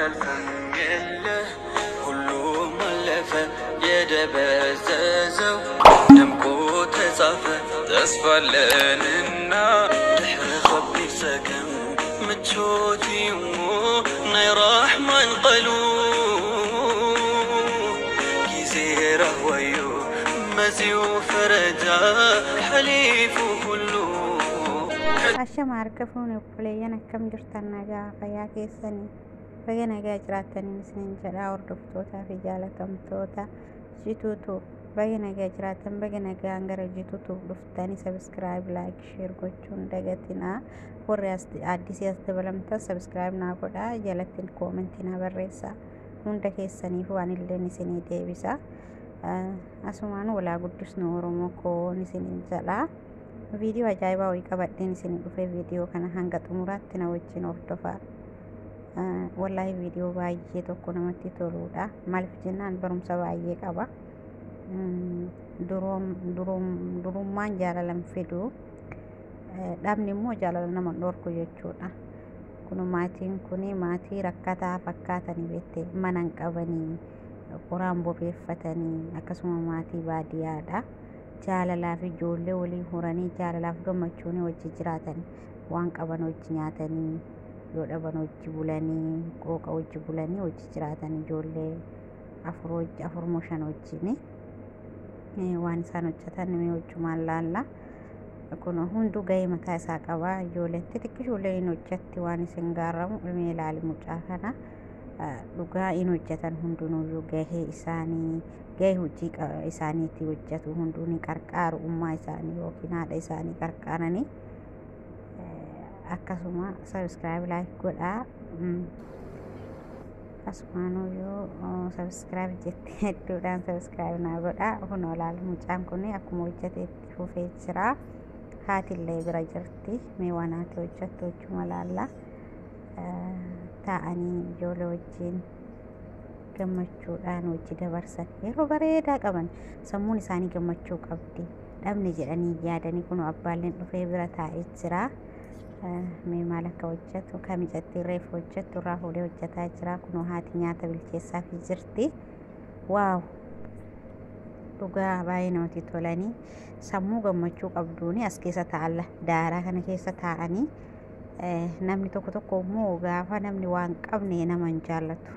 يالفم يله كله ملف يدبززو دمكو تصافى تصفى لنا دحر خبي سكن متشوتي ناي رحمن قلو كيزيره ويو مزيو فرجا حليف كله عشان ما أركفون وبلينا كم جرتنا نجا قيا كيسني بجنا جا جراتني نسنين جرا وردفتوتا في جالة تمتوتا جيتوتو بجنا جا جراتن بجنا جا عنجر جيتوتو دفتاني سبسكرايب لايك شير كوتشون دقتنا ورياس عدي سياس دبلمتا سبسكرايب ناقودا جالتين كومنتنا بريسا هوندا كيسني فوان اللي نسني ديبسا أسمان ولا قدس نورمو كو نسنين جلا فيديو أجايبا ويكابتين سنين في فيديو كان هنگا تمراتنا وجين أردفا والله فيديو بايجي تكون متي تولودا مالف جنان برمسا بايجي كابا دروم مان جالا فيديو دامني مو جالا لما نوركو يجودا كنو ماتين كوني ماتي ركاتا فكاتني بيتي منان قبني قران بوبيفتني أكسما ماتي باديادا jaalalaa fi ijoollee waliin horanii jaalalaaf gammachuun wajji jiraatan waan qaban wajji nyaatanii yoo dhaban wajji bulanii qooqa wajji bulanii wajji jiraatan ijoollee afur shan wajjin waan isaan hojjetan mee wajjumaan laalla kun hundu gahee mataa isaa qaba ijoolleen xixiqqishoolee hin hojjetti waan isin gaaramu ilmee ilaali mucaa kana dhugaa in hojjetan hundunuyyuu gahee isaanii gahee hojii isaaniitti hojjetu hunduuni qarqaaru ummaa isaanii yookiin haadha isaanii qarqaaranii akkasuma subscribe like godhaa asumanuyyuu subscribe jettee hedduudhaan subscribe naa godhaa kun olaal mucaan kun akkuma hojjeteetti fufee jira haatillee bira jirti mee waan haati hojjettu wajjuma laalla ta'anii ijoollee wajjin gammachuudhaan wajji dabarsan yeroo bareedaa qaban sammuun isaanii gammachuu qabdi dhabne jedhanii yaadanii kun abbaalleen dhufee bira taa'ee jira mee maal akka hojjetu kamijatti reef hojjetu irraa fuudhee hojjetaa jira kun haati nyaata bilcheessaa fi jirti waaw dhugaa baay'ee namatti tolanii sammuu gammachuu qabduuni as keessa taa'alla daaraa kana keessa taa'anii namni tokko immoo gaafa namni waan qabne nama hin jaallatu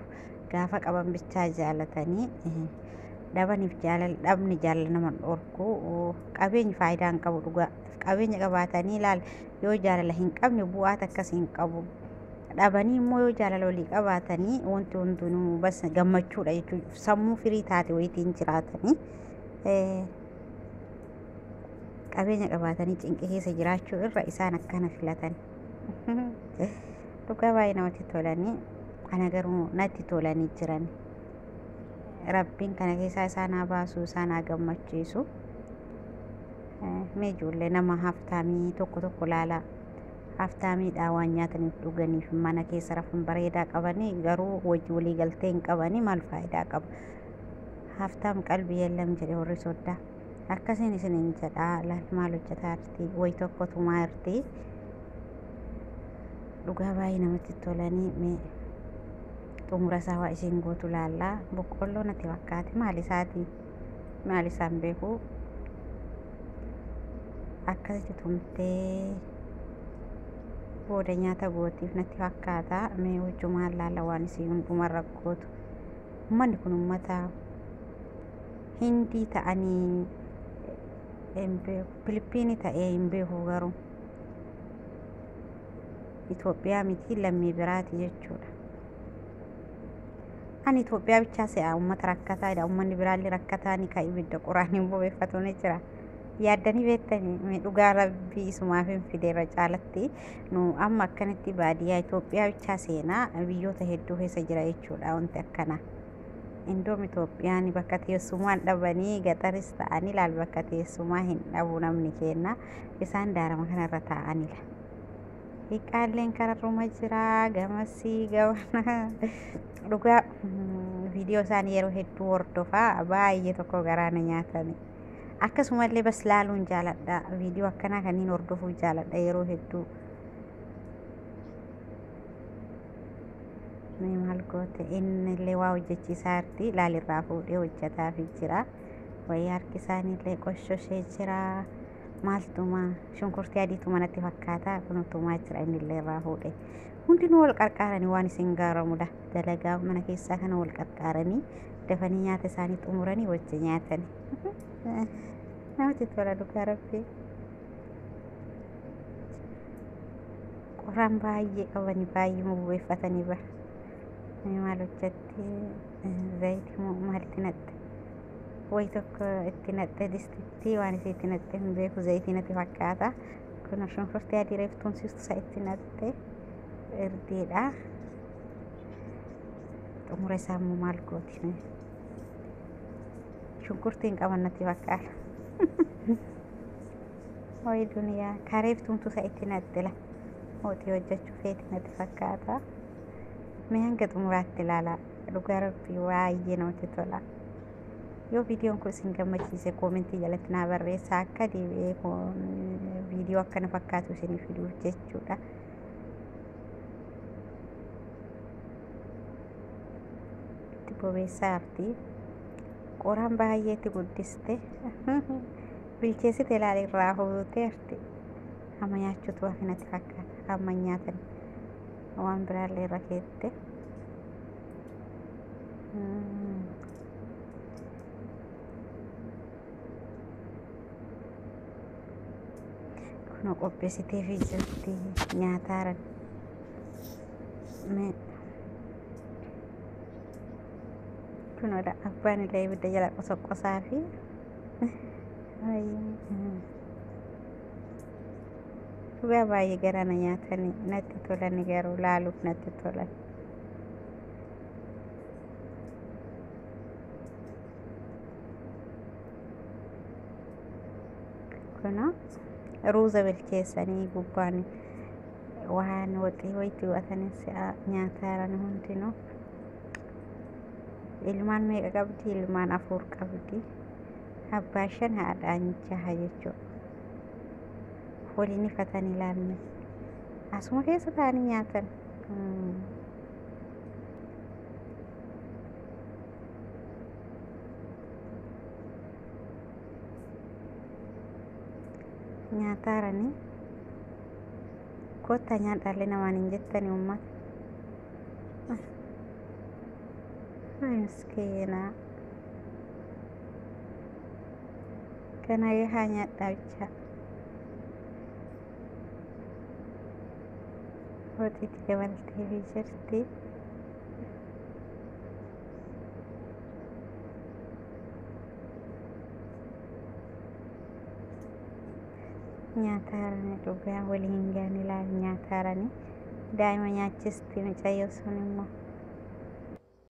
gaafa qaban bichaa jaallatanii dhabaniif dhabni jaalala nama dhorku qabeenyi faayidaa hin qabu dhugaa qabeenya qabaatanii ilaal yoo jaalala hin qabne bu'aat akkas hin qabu dhabanii immoo yoo jaalala walii qabaatanii wanti hundinuu bas gammachuudha jechuudha sammuu firii taate wayitiin jiraatanii qabeenya qabaatanii cinqii keessa jiraachuu irra isaan akkana filatan dhugaa baay'ee namatti tolanii ana garuu natti tolanii jiran rabbiin kana keessaa isaan haa baasu isaan haa gammachiisu mee ijoollee nama haftaamii tokko laala haftaamiidhaa waan nyaataniif dhuganiif mana keessa rafan bareedaa qabanii garuu wajji walii galtee hin qabanii maal faayidaa qaba haftaam qalbii yeellam jedhe warri soddaa akkasiin isin hin jedhaa laal maal hojjetaa jirti wayi tokkotu maa jirti dhugaa baay'ee namatti tolanii mee xumura isaa waa isin gootu laallaa boqqolloo natti fakkaate maal isaan beeku akkasitti tumtee booda nyaata gootiif natti fakkaata mee wajjumaan laalla waan isin hundumarra gootu ummanni kun ummata hindii ta'anii Filipiinii ta'ee hin beeku garuu Itoophiyaa miti lammii biraati jechuudha ani Itoophiyaa bichaa se'a ummata rakkataadha ummanni biraallee rakkataanii ka ibidda quraaniin bobeeffatu ni jira yaaddanii beektanii dhugaa rabbii isumaaf hin fideerra caalatti nu amma akkanitti baadiyyaa Itoophiyaa bichaa seenaa biyyoota hedduu keessa jira jechuudha wanti akkana indoom Itoophiyaan bakka teessumaan dhabanii gaxaris ta'anii laal bakka teessumaa hin dhabu namni kenna isaan daarama kanarra taa'anila hiiqaalleen kararruma jira gamasii gabana dhugaa viidiyoo isaanii yeroo hedduu hordofaa baay'ee tokko garaana nyaatani akkasumallee bas laaluun jaaladha viidiyoo akkanaa kanneen hordofuu jaaladha yeroo hedduu mee maal goote innillee waa hojjechiisaa jirti laalirraa fuudhee hojjetaa fi jira wayii harki isaaniillee qoshoshee jira maaltuma shunkurtii adiitu manatti fakkaata kunutumaa jira innillee irraa fuudhee hundinuu wal qarqaaranii waan isin gaaramudha dalagaa mana keessaa kana wal qarqaaranii dafanii nyaata isaanii xumuranii wajji nyaatanii namatti tola dhugaa rabbii qoraan baay'ee qabanii baay'ee mubuweeffatanii bara maal hojjatti zayitii moo maalitti naqxe wayi tokko itti naqxe distitti waan isii itti naqxe hin beeku zayitii natti fakkaata kun shunkurtii adii reeftuun sistu isa itti naqxe irdiidha xumura isaa immoo maal gooti shunkurtiin qaban natti fakkaata wayi duniyaa kareeftuuntu isa itti naqxe la hootii hojjechuu feeti natti fakkaata mee hanga xumuraatti ilaalaa dhugaa rabbii baay'ee namatti tola yoo viidiyoon kun isin gammachiise koomentii jalatti naa barreessaa akka deebi'ee viidiyoo akkana fakkaatu isiniif fiduuf jechuudha itti bobeessaa jirti qoraan baay'eetti guddiste bilcheessite ilaali irraa fuutee jirti amma nyaachuutu waan natti fakkaata amma nyaatan waan biraallee irra keette kun qopheessitee fi jirti nyaataaran kunodha abbaan illee ibidda jala qosoqqosaa fi dhugaa baay'ee garana nyaatanii natti tolani garuu laaluuf natti tolan kuna ruuza bilcheessanii gubbaan waan waxii wayitti watanii nyaataaran hundinuu ilmaan meeqa qabdi ilmaan 4 qabdi abbaa 5 haadhaan 6 jechuudha waliin ifatanii ilaalne asuma keessa taa'anii nyaatan nyaataaranii kottaa nyaadhaallee namaan hin jettanii uummata miskiina kana haa nyaadhaa bicha hoxiitti dabaltee fi jirti nyaataaranii dhugaa waliin gaan ilaali nyaataaranii daa'ima nyaachisti mucayyoo sun immoo